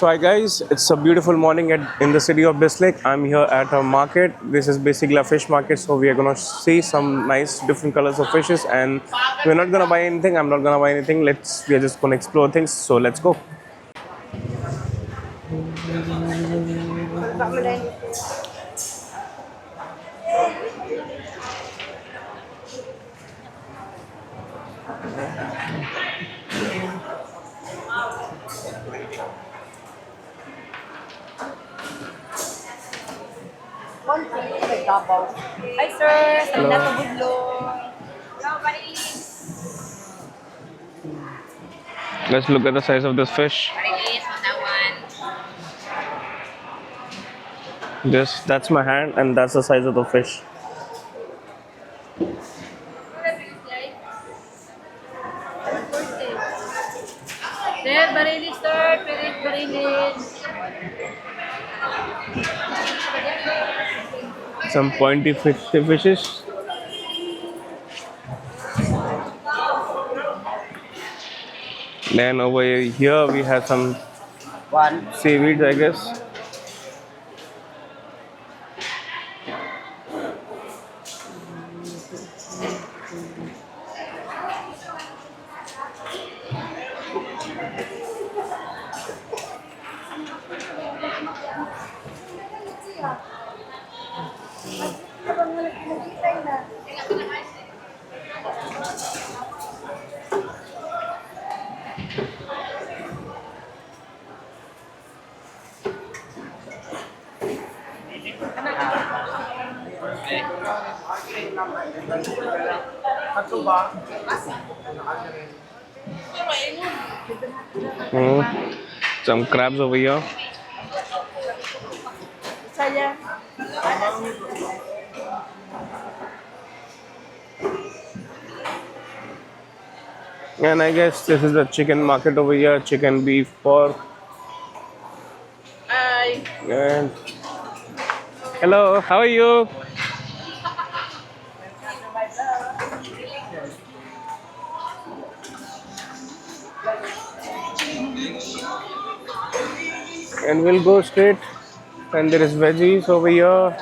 So hi guys, it's a beautiful morning in the city of Bislig. I'm here at a market. This is basically a fish market, so we are gonna see some nice different colors of fishes, and we're not gonna buy anything. I'm not gonna buy anything. We are just gonna explore things. So let's go. Hi sir, sa Hello. Minato Budlo. Let's look at the size of this fish. Varieties on that That's my hand, and that's the size of the fish. one. Sir, Barilis sir, Barilis. Some pointy fishes. Then over here we have some seaweeds, I guess. Hmm. Some crabs over here. Saya. And I guess this is the chicken market over here. Chicken, beef, pork. Ay. And hello, how are you? And we'll go straight. And there is veggies over here.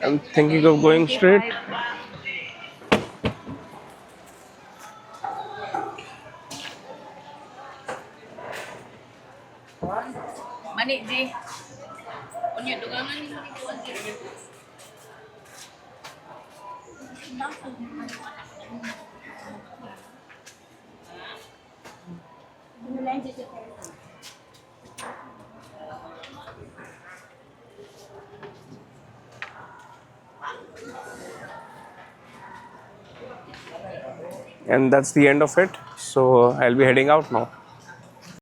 I'm thinking of going straight. Mani Ji. Unya dugangan ni. And that's the end of it. So I'll be heading out now.